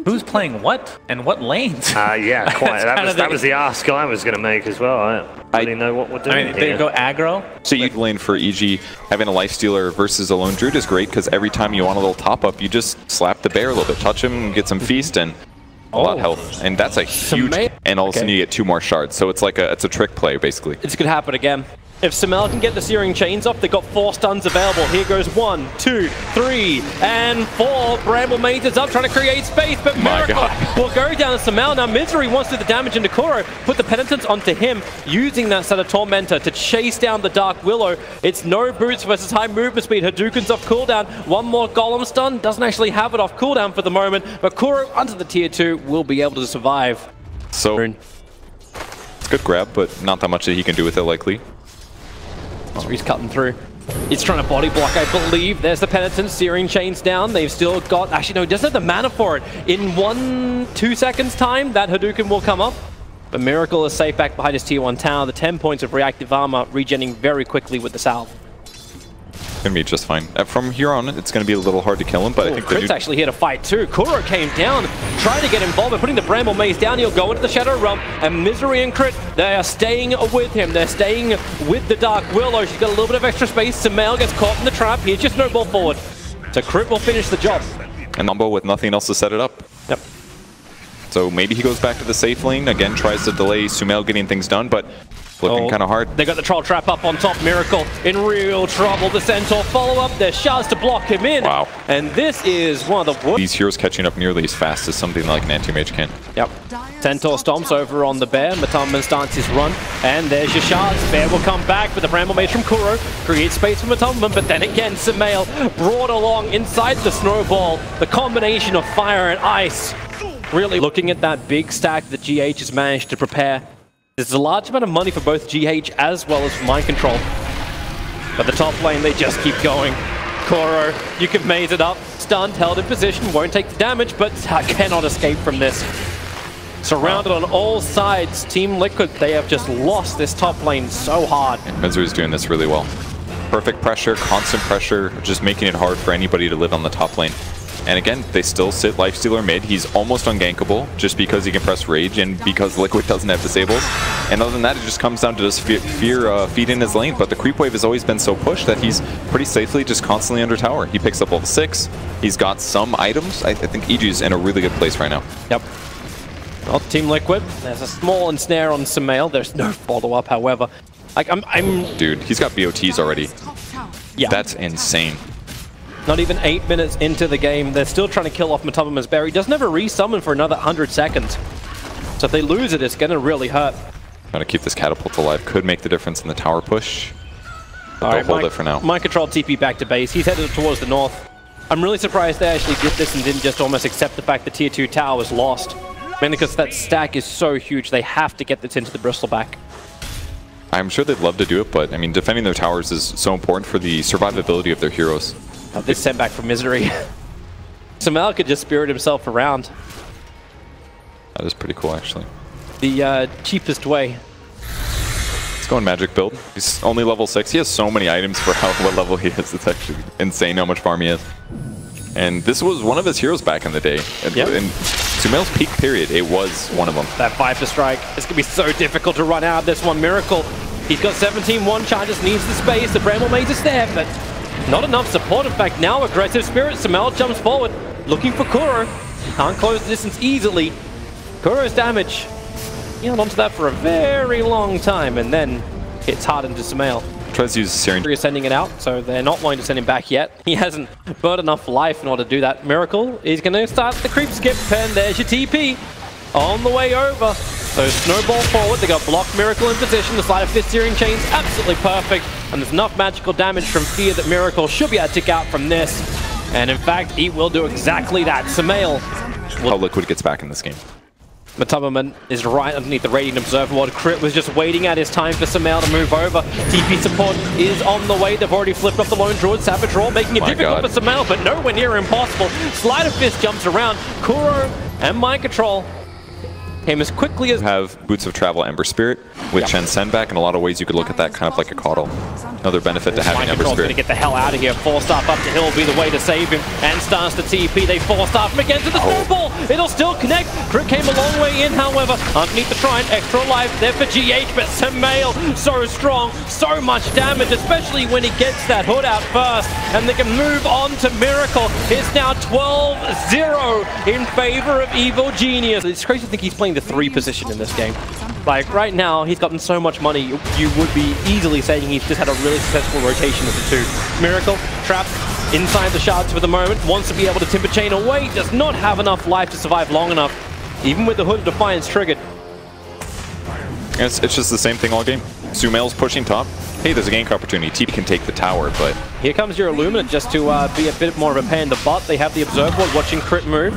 Who's playing what and what lanes? Yeah, quite. that was the ask I was going to make as well. I don't really know what we're doing. I mean, they go aggro. So you'd lane for EG, having a lifestealer versus a lone druid is great because every time you want a little top up, you just slap the bear a little bit, touch him, get some feast, and a lot of health. And that's a huge. And all of a sudden you get 2 more shards. So it's like it's a trick play basically. It's gonna happen again. If Sumail can get the Searing Chains off, they've got 4 stuns available. Here goes 1, 2, 3, and 4. Bramble Maze is up, trying to create space, but Miracle will go down to Sumail. Now Misery wants to do the damage into Kuro, put the Penitence onto him, using that set of Tormentor to chase down the Dark Willow. It's no boots versus high movement speed. Hadouken's off cooldown. 1 more Golem stun, doesn't actually have it off cooldown for the moment, but Kuro onto the tier 2 will be able to survive. So it's a good grab, but not that much that he can do with it likely. So he's cutting through. He's trying to body block, I believe. There's the Penitence, Searing Chains down. They've still got... Actually, no, he doesn't have the mana for it. In 1-2 seconds time, that Hadouken will come up. But Miracle is safe back behind his tier 1 tower. The 10 points of reactive armor regenerating very quickly with the salve. Gonna be just fine. From here on, it's gonna be a little hard to kill him, but I think Crit's actually here to fight too. Kuro came down, trying to get involved by putting the Bramble Maze down. He'll go into the Shadow Realm, and Misery and Crit, they are staying with him. They're staying with the Dark Willow. She's got a little bit of extra space. Sumail gets caught in the trap. Here's just snowball forward. So Crit will finish the job. And Numbo with nothing else to set it up. Yep. So maybe he goes back to the safe lane, again tries to delay Sumail getting things done, but looking kind of hard. They got the Troll Trap up on top. Miracle in real trouble. The Centaur follow-up. There's shards to block him in. Wow. And this is one of the worst. These heroes catching up nearly as fast as something like an anti-mage can. Yep. Centaur stomps over on the bear. Matamaman starts his run. And there's your shards. Bear will come back with the Bramble Mage from Kuro. Create space for Matamaman, but then again, Sumail brought along inside the snowball. The combination of fire and ice. Really looking at that big stack that GH has managed to prepare. There's a large amount of money for both GH as well as for Mind Control. But the top lane, they just keep going. Kuro, you can maze it up. Stunned, held in position, won't take the damage, but cannot escape from this. Surrounded on all sides, Team Liquid, they have just lost this top lane so hard. And Misery's doing this really well. Perfect pressure, constant pressure, just making it hard for anybody to live on the top lane. And again, they still sit Lifestealer mid. He's almost ungankable just because he can press Rage and because Liquid doesn't have disables. And other than that, it just comes down to just feed in his lane. But the creep wave has always been so pushed that he's pretty safely just constantly under tower. He picks up level 6. He's got some items. I think EG's in a really good place right now. Yep. Well, Team Liquid, there's a small ensnare on Sumail. There's no follow-up, however. Like, Dude, he's got BOTs already. Yeah. That's insane. Not even 8 minutes into the game, they're still trying to kill off Matamaman's bear. He doesn't have a resummon for another 100 seconds. So if they lose it, it's going to really hurt. Trying to keep this catapult alive could make the difference in the tower push. But they'll hold it for now. Mind Control TP back to base. He's headed towards the north. I'm really surprised they actually did this and didn't just almost accept the fact the tier 2 tower was lost. Mainly because that stack is so huge, they have to get this into the Bristleback. I'm sure they'd love to do it, but I mean, defending their towers is so important for the survivability of their heroes. This sent back from Misery. Sumail could just spirit himself around. That is pretty cool, actually. The cheapest way. Let's go in magic build. He's only level 6. He has so many items for what level he is. It's actually insane how much farm he has. And this was one of his heroes back in the day. Yep. In Sumail's peak period, it was one of them. That Viper Strike. It's going to be so difficult to run out of this one. Miracle. He's got 17 one-charges, needs the space. The Bramble Maze is there, but not enough support. In fact, now aggressive spirit. Sumail jumps forward, looking for Kuro. Can't close the distance easily. Kuro's damage. He held onto that for a very long time, and then hits hard into Sumail. Tries to use Searing. They're sending it out, so they're not going to send him back yet. He hasn't burnt enough life in order to do that. Miracle is going to start the creep skip, and there's your TP. On the way over. So snowball forward, they got blocked Miracle in position. The Sleight of Fist Searing Chain's absolutely perfect. And there's enough magical damage from Fear that Miracle should be able to tick out from this. And in fact, he will do exactly that. Sumail. How Liquid gets back in this game. Matamaman is right underneath the Radiant Observer Ward. Crit was just waiting out his time for Sumail to move over. TP support is on the way. They've already flipped off the Lone Druid. Savage Roar making it difficult for Sumail, but nowhere near impossible. Sleight of Fist jumps around. Kuro and Mind Control. came as quickly as... Have Boots of Travel Ember Spirit with Chen Sen back. In a lot of ways, you could look at that kind of like a coddle. Another benefit to having Ember Spirit. Going to get the hell out of here. 4-staff up to Hill will be the way to save him. And starts the TP. They 4-staff him again to the snowball. It'll still connect. Crit came a long way in, however. Underneath the shrine, extra life there for GH, but Samael so strong, so much damage, especially when he gets that hood out first. And they can move on to Miracle. It's now 12-0 in favor of Evil Genius. It's crazy to think he's playing the 3 position in this game. Like, right now, he's gotten so much money, you would be easily saying he's just had a really successful rotation of the 2. Miracle, trapped inside the shards for the moment, wants to be able to Timber Chain away, does not have enough life to survive long enough, even with the Hood of Defiance triggered. It's just the same thing all game. Sumail's pushing top. Hey, there's a gank opportunity. TP can take the tower, but... Here comes your Illuminate just to be a bit more of a pain in the butt. They have the Observe Ward watching crit move.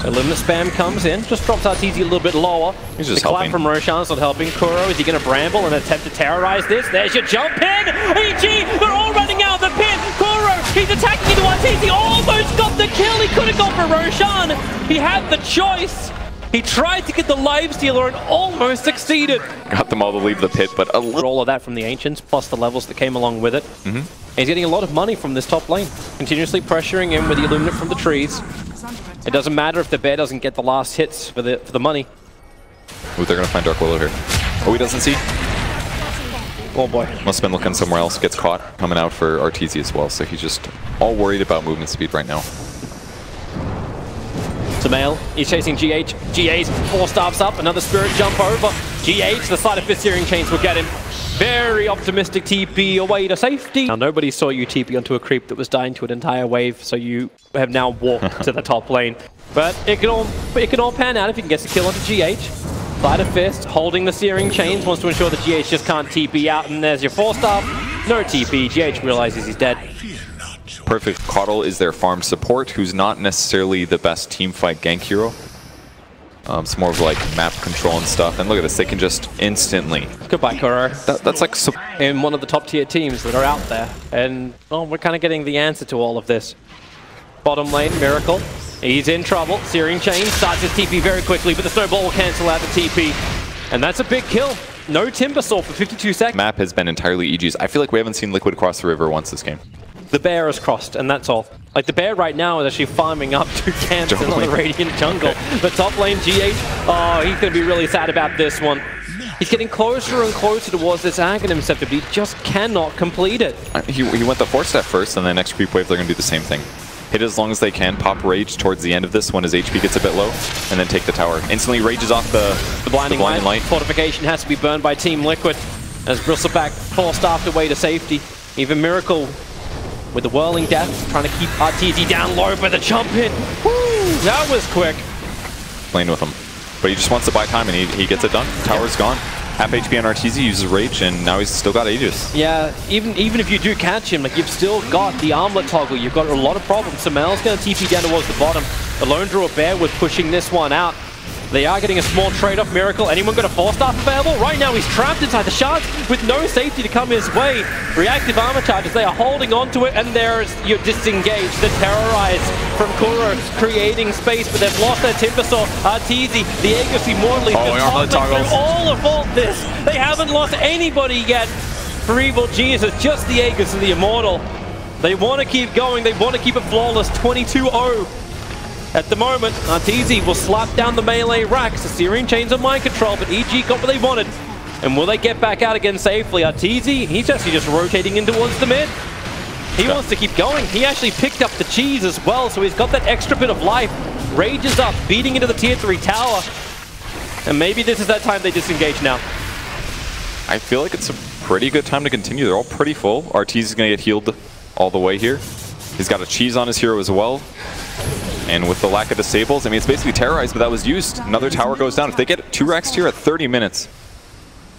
Illuminate spam comes in, just drops Arteezy a little bit lower. He's just the clap from Roshan's not helping. Kuro, is he going to bramble and attempt to terrorize this? There's your jump in! EG, they're all running out of the pit! Kuro, he's attacking into Arteezy, almost got the kill! He could have gone for Roshan! He had the choice! He tried to get the Lifestealer and almost succeeded! Got them all to leave the pit, but a little... All of that from the Ancients, plus the levels that came along with it. And he's getting a lot of money from this top lane. Continuously pressuring in with the Illuminate from the trees. It doesn't matter if the bear doesn't get the last hits for the money. Ooh, they're going to find Dark Willow here. Oh, he doesn't see? Oh boy. Must have been looking somewhere else. Gets caught coming out for Arteezy as well, so he's just all worried about movement speed right now. Samael, he's chasing GH. GH 4-staffs up, another Spirit jump over. GH, the side of Fist Searing Chains will get him. Very optimistic TP away to safety. Now, nobody saw you TP onto a creep that was dying to an entire wave, so you have now walked to the top lane. But it can all pan out if you can get the kill onto GH. Side of Fist, holding the Searing Chains, wants to ensure that GH just can't TP out, and there's your 4-staff. No TP, GH realizes he's dead. Perfect Coddle is their farm support, who's not necessarily the best teamfight gank hero. It's more of like map control and stuff. And look at this, they can just instantly... Goodbye, Kuro. That's like... In one of the top tier teams that are out there. And, well, we're kind of getting the answer to all of this. Bottom lane, Miracle. He's in trouble. Searing Chain starts his TP very quickly, but the Snowball will cancel out the TP. And that's a big kill. No Timbersaw for 52 seconds. Map has been entirely EG's. I feel like we haven't seen Liquid cross the river once this game. The bear is crossed, and that's all. Like, the bear right now is actually farming up 2 camps in the Radiant jungle. Okay. But top lane, GH, oh, he's going to be really sad about this one. He's getting closer and closer towards this Aghanim Scepter, but he just cannot complete it. He went the 4-step first, and then next creep wave, they're going to do the same thing. Hit as long as they can, pop Rage towards the end of this when his HP gets a bit low, and then take the tower. Instantly rages off the blinding light. Fortification has to be burned by Team Liquid, as Bristleback 4-staffed away to safety. Even Miracle with the Whirling Death, trying to keep Arteezy down low by the jump in. Woo! That was quick. Playing with him. But he just wants to buy time, and he gets it done. Tower's gone. Half HP on Arteezy, uses Rage, and now he's still got Aegis. Yeah, even if you do catch him, like, you've still got the armlet toggle. You've got a lot of problems. Samael's going to TP down towards the bottom. The Lone Drawer Bear was pushing this one out. They are getting a small trade-off. Miracle, anyone got a 4-staff available? Right now he's trapped inside the shards with no safety to come his way. Reactive armor charges, they are holding on to it, and there's your disengage, the terrorize from Kuro, creating space, but they've lost their Timbersaw. Arteezy, the Aegis Immortally, all of all this. They haven't lost anybody yet for Evil Genius. It's just the Aegis and the Immortal. They want to keep going, they want to keep it flawless, 22-0. At the moment, Arteezy will slap down the melee racks. The Searing Chains are mind control, but EG got what they wanted. And will they get back out again safely? Arteezy, he's actually just rotating in towards the mid. He wants to keep going. He actually picked up the cheese as well, so he's got that extra bit of life. Rages up, beating into the tier 3 tower. And maybe this is that time they disengage now. I feel like it's a pretty good time to continue. They're all pretty full. Arteezy's going to get healed all the way here. He's got a cheese on his hero as well. And with the lack of disables, I mean, it's basically terrorized, but that was used. Another tower goes down. If they get 2 racks here at 30 minutes,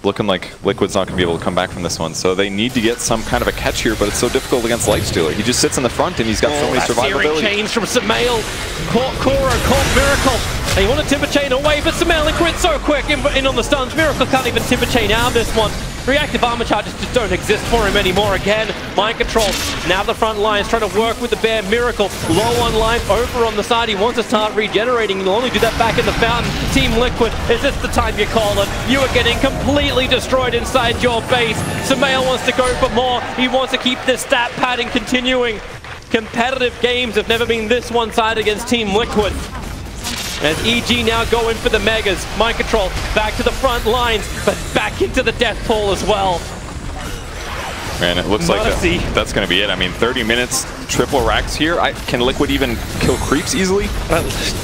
looking like Liquid's not going to be able to come back from this one. So they need to get some kind of a catch here, but it's so difficult against Lifestealer. He just sits in the front, and he's got so many survivability. Searing Chains from Samael. Caught Kuro, caught Miracle. They want to Timber Chain away, but Sumail and Crit so quick in on the stuns. Miracle can't even Timber Chain out this one. Reactive armor charges just don't exist for him anymore again. Mind control. Now the front lines trying to work with the bear. Miracle low on life over on the side. He wants to start regenerating. He'll only do that back in the fountain. Team Liquid, is this the time you call it? You are getting completely destroyed inside your base. Sumail wants to go for more. He wants to keep this stat padding continuing. Competitive games have never been this one-sided against Team Liquid. As EG now going for the Megas. Mind control back to the front lines, but back into the death pool as well. Man, it looks like that's going to be it. I mean, 30 minutes, triple racks here. Can Liquid even kill creeps easily?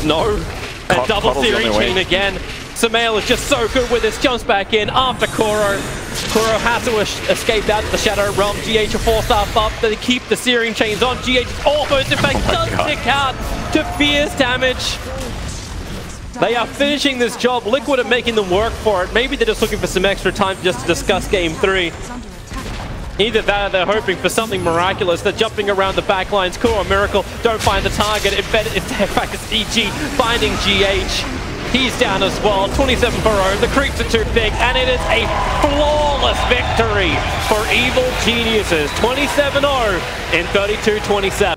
No. And double searing chain again. Sumail is just so good with this. Jumps back in after Kuro. Kuro has to escape out of the Shadow Realm. GH a 4-star buff. They keep the searing chains on. GH almost, in fact, does tick out to fierce damage. They are finishing this job. Liquid are making them work for it. Maybe they're just looking for some extra time just to discuss Game 3. Either that or they're hoping for something miraculous. They're jumping around the back lines. Kuro Miracle don't find the target. In fact, it's EG finding GH. He's down as well. 27 for O. The creeps are too big, and it is a flawless victory for Evil Geniuses. 27-0 in 32-27.